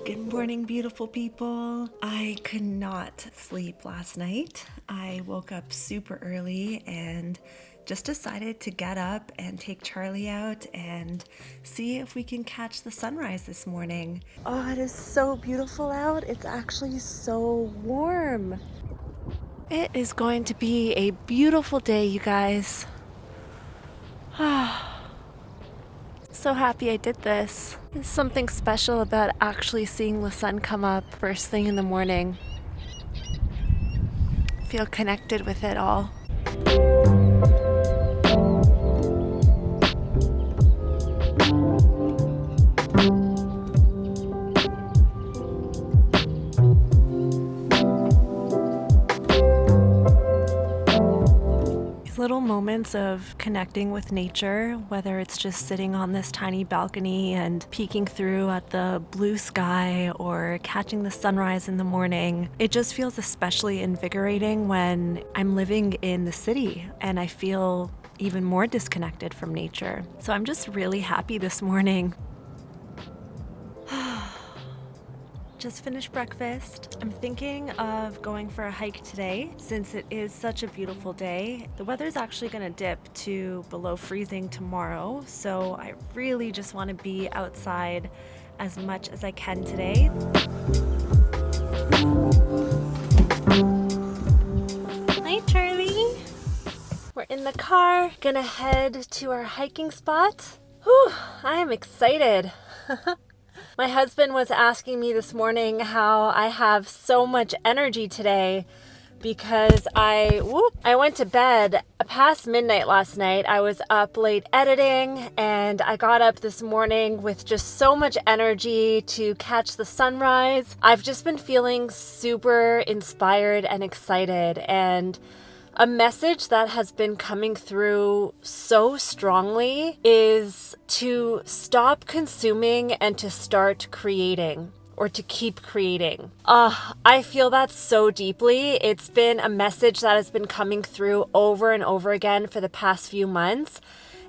Good morning, beautiful people. I could not sleep last night. I woke up super early and just decided to get up and take Charlie out and see if we can catch the sunrise this morning. Oh, it is so beautiful out. It's actually so warm. It is going to be a beautiful day, you guys. So happy I did this. There's something special about actually seeing the sun come up first thing in the morning. Feel connected with it all. Little moments of connecting with nature, whether it's just sitting on this tiny balcony and peeking through at the blue sky or catching the sunrise in the morning. It just feels especially invigorating when I'm living in the city and I feel even more disconnected from nature. So I'm just really happy this morning. Just finished breakfast. I'm thinking of going for a hike today since it is such a beautiful day. The weather's actually gonna dip to below freezing tomorrow, so I really just wanna be outside as much as I can today. Hi, Charlie. We're in the car, gonna head to our hiking spot. Whew, I am excited. My husband was asking me this morning how I have so much energy today because I went to bed past midnight last night. I was up late editing and I got up this morning with just so much energy to catch the sunrise. I've just been feeling super inspired and excited, and a message that has been coming through so strongly is to stop consuming and to start creating, or to keep creating. I feel that so deeply. It's been a message that has been coming through over and over again for the past few months.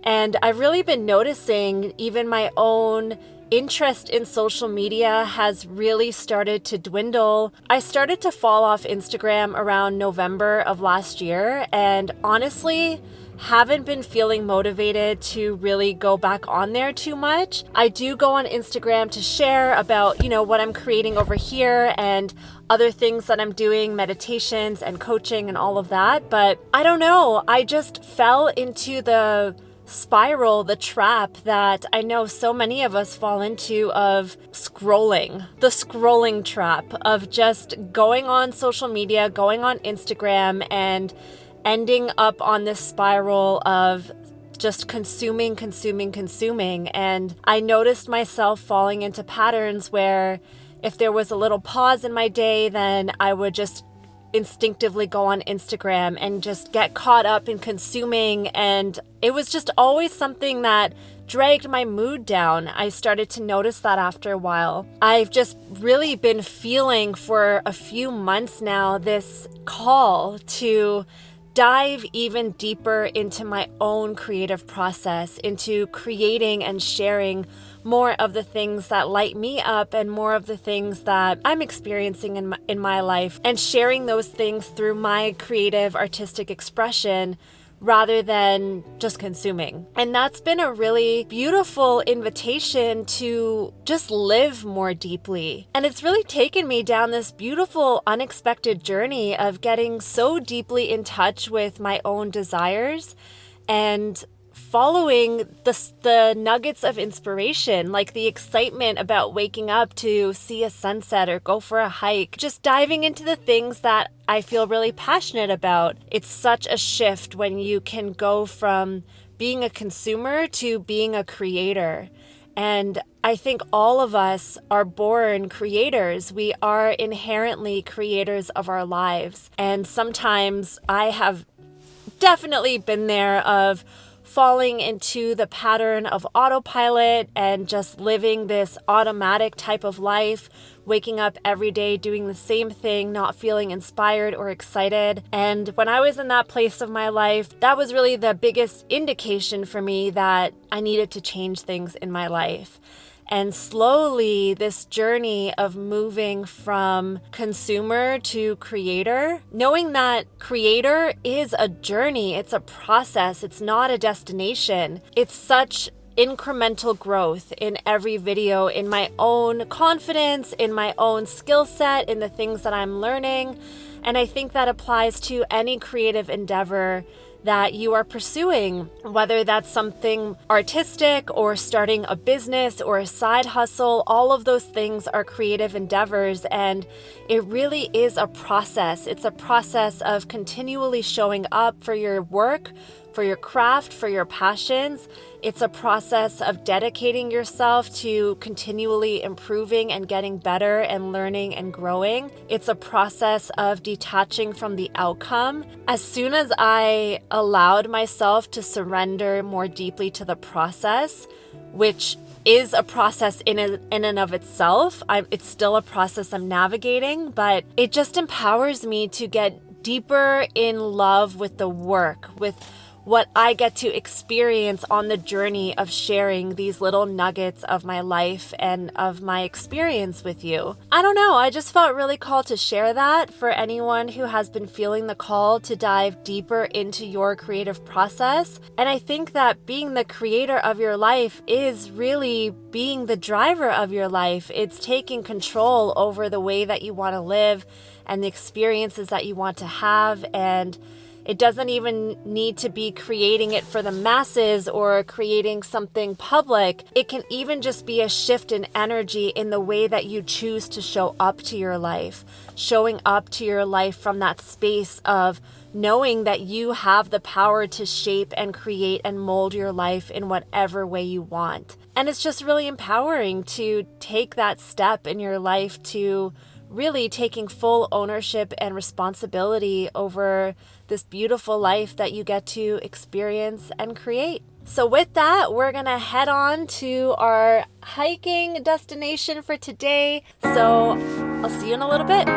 And I've really been noticing even my own interest in social media has really started to dwindle. I started to fall off Instagram around November of last year, and honestly, haven't been feeling motivated to really go back on there too much. I do go on Instagram to share about, what I'm creating over here and other things that I'm doing, meditations and coaching and all of that. But I don't know, I just fell into the spiral, the trap that I know so many of us fall into of scrolling, the scrolling trap of just going on social media, going on Instagram and ending up on this spiral of just consuming. And I noticed myself falling into patterns where if there was a little pause in my day, then I would just instinctively go on Instagram and just get caught up in consuming, and it was just always something that dragged my mood down. I started to notice that after a while. I've just really been feeling for a few months now this call to dive even deeper into my own creative process, into creating and sharing more of the things that light me up and more of the things that I'm experiencing in my life, and sharing those things through my creative artistic expression rather than just consuming. And that's been a really beautiful invitation to just live more deeply. And it's really taken me down this beautiful, unexpected journey of getting so deeply in touch with my own desires and following the nuggets of inspiration, like the excitement about waking up to see a sunset or go for a hike, just diving into the things that I feel really passionate about. It's such a shift when you can go from being a consumer to being a creator. And I think all of us are born creators. We are inherently creators of our lives. And sometimes I have definitely been there of falling into the pattern of autopilot and just living this automatic type of life waking up every day doing the same thing, not feeling inspired or excited. And when I was in that place of my life, that was really the biggest indication for me that I needed to change things in my life. And slowly, this journey of moving from consumer to creator, knowing that creator is a journey, it's a process, it's not a destination. It's such incremental growth in every video, in my own confidence, in my own skill set, in the things that I'm learning. And I think that applies to any creative endeavor that you are pursuing, whether that's something artistic or starting a business or a side hustle. All of those things are creative endeavors, and it really is a process. It's a process of continually showing up for your work, for your craft, for your passions. It's a process of dedicating yourself to continually improving and getting better and learning and growing. It's a process of detaching from the outcome. As soon as I allowed myself to surrender more deeply to the process, which is a process in and of itself, it's still a process I'm navigating, but it just empowers me to get deeper in love with the work, with what I get to experience on the journey of sharing these little nuggets of my life and of my experience with you. I don't know, I just felt really called to share that for anyone who has been feeling the call to dive deeper into your creative process. And I think that being the creator of your life is really being the driver of your life. It's taking control over the way that you want to live and the experiences that you want to have. And it doesn't even need to be creating it for the masses or creating something public. It can even just be a shift in energy in the way that you choose to show up to your life, showing up to your life from that space of knowing that you have the power to shape and create and mold your life in whatever way you want. And it's just really empowering to take that step in your life to really taking full ownership and responsibility over this beautiful life that you get to experience and create. So with that, we're gonna head on to our hiking destination for today. So I'll see you in a little bit.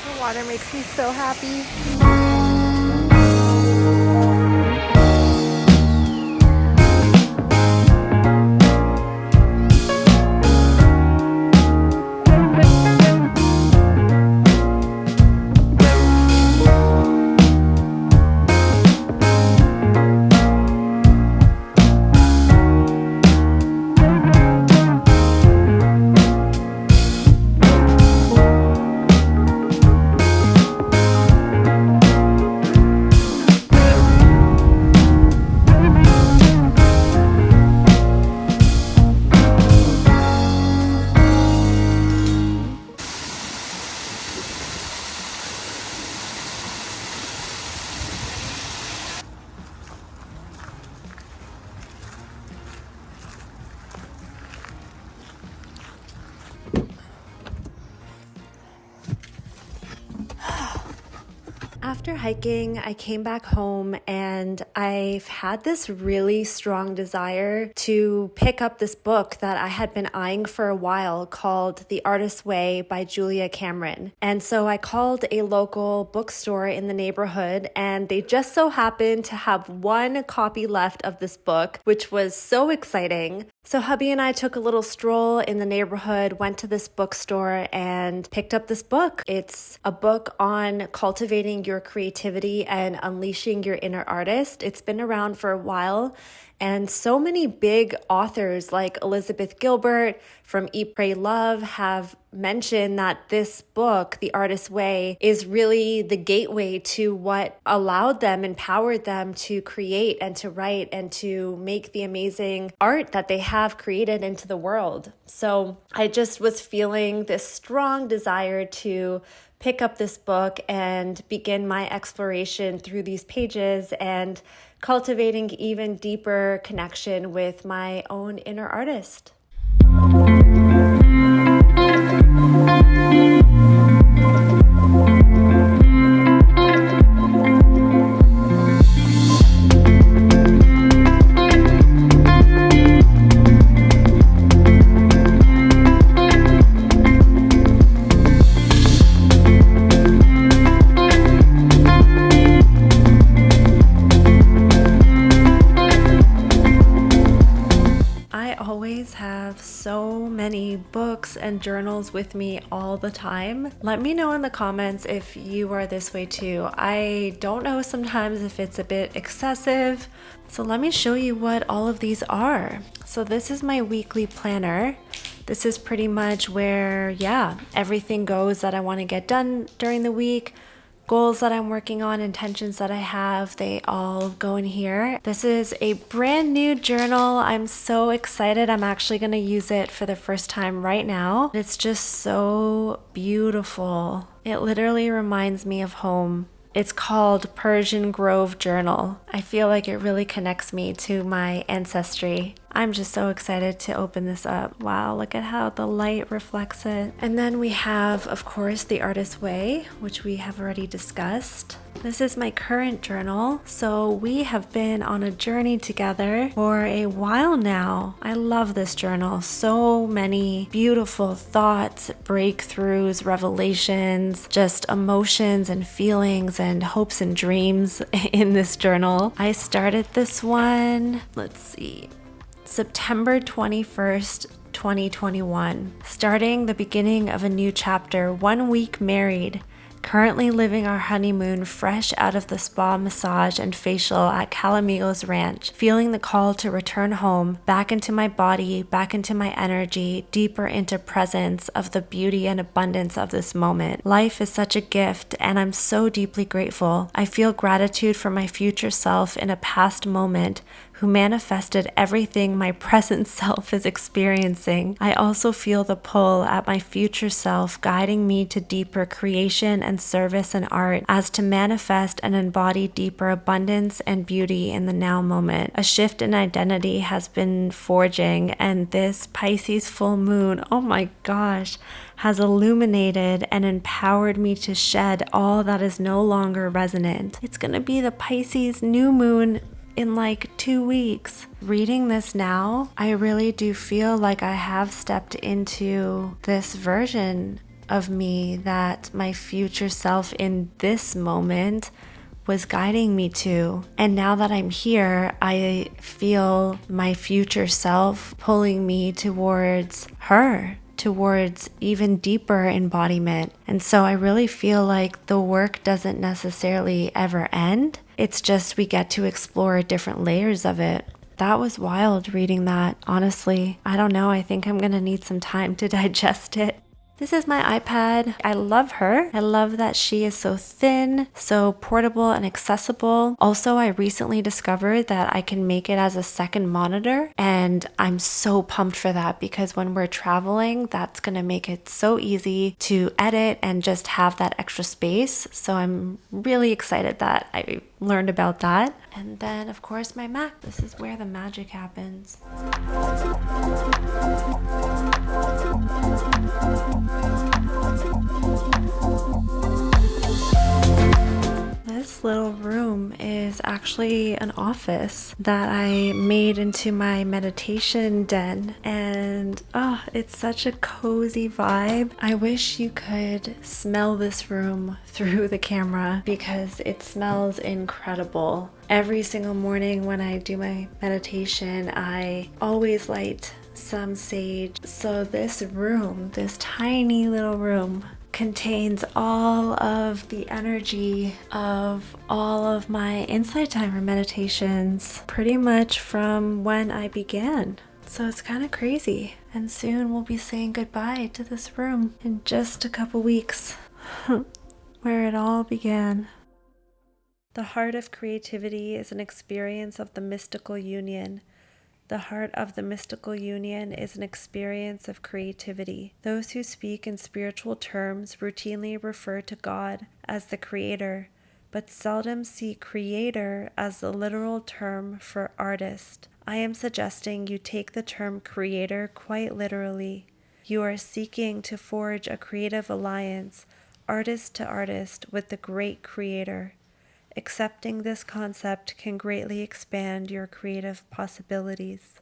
The water makes me so happy. After hiking, I came back home and I've had this really strong desire to pick up this book that I had been eyeing for a while called The Artist's Way by Julia Cameron. And so I called a local bookstore in the neighborhood and they just so happened to have one copy left of this book, which was so exciting. So hubby and I took a little stroll in the neighborhood, went to this bookstore and picked up this book. It's a book on cultivating your creativity and unleashing your inner artist. It's been around for a while, and so many big authors like Elizabeth Gilbert from Eat, Pray, Love have mentioned that this book, The Artist's Way, is really the gateway to what allowed them, empowered them to create and to write and to make the amazing art that they have created into the world. So I just was feeling this strong desire to pick up this book and begin my exploration through these pages and cultivating even deeper connection with my own inner artist. Have so many books and journals with me all the time. Let me know in the comments if you are this way too. I don't know sometimes if it's a bit excessive. So let me show you what all of these are. So this is my weekly planner. This is pretty much where, everything goes that I want to get done during the week. Goals that I'm working on, intentions that I have, they all go in here. This is a brand new journal. I'm so excited. I'm actually going to use it for the first time right now. It's just so beautiful. It literally reminds me of home. It's called Persian Grove Journal. I feel like it really connects me to my ancestry. I'm just so excited to open this up. Wow, look at how the light reflects it. And then we have, of course, The Artist's Way, which we have already discussed. This is my current journal. So we have been on a journey together for a while now. I love this journal. So many beautiful thoughts, breakthroughs, revelations, just emotions and feelings and hopes and dreams in this journal. I started this one, let's see, September 21st, 2021, starting the beginning of a new chapter, 1 week married, currently living our honeymoon fresh out of the spa massage and facial at Calamigos Ranch, feeling the call to return home, back into my body, back into my energy, deeper into presence of the beauty and abundance of this moment. Life is such a gift, and I'm so deeply grateful. I feel gratitude for my future self in a past moment who manifested everything my present self is experiencing. I also feel the pull at my future self guiding me to deeper creation and service and art as to manifest and embody deeper abundance and beauty in the now moment. A shift in identity has been forging, and this Pisces full moon, oh my gosh, has illuminated and empowered me to shed all that is no longer resonant. It's gonna be the Pisces new moon in like 2 weeks. Reading this now, I really do feel like I have stepped into this version of me that my future self in this moment was guiding me to. And now that I'm here, I feel my future self pulling me towards her, towards even deeper embodiment. And so I really feel like the work doesn't necessarily ever end. It's just we get to explore different layers of it. That was wild reading that, honestly. I don't know, I think I'm gonna need some time to digest it. This is my iPad. I love her. I love that she is so thin, so portable and accessible. Also, I recently discovered that I can make it as a second monitor, and I'm so pumped for that because when we're traveling, that's gonna make it so easy to edit and just have that extra space. So I'm really excited that I learned about that. And then, of course, my Mac. This is where the magic happens. This little room is actually an office that I made into my meditation den, and it's such a cozy vibe. I wish you could smell this room through the camera because it smells incredible. Every single morning when I do my meditation, I always light some sage. So this room, this tiny little room, contains all of the energy of all of my Insight Timer meditations, pretty much from when I began. So it's kind of crazy. And soon we'll be saying goodbye to this room in just a couple weeks, where it all began. The heart of creativity is an experience of the mystical union. The heart of the mystical union is an experience of creativity. Those who speak in spiritual terms routinely refer to God as the creator, but seldom see creator as the literal term for artist. I am suggesting you take the term creator quite literally. You are seeking to forge a creative alliance, artist to artist, with the great creator. Accepting this concept can greatly expand your creative possibilities.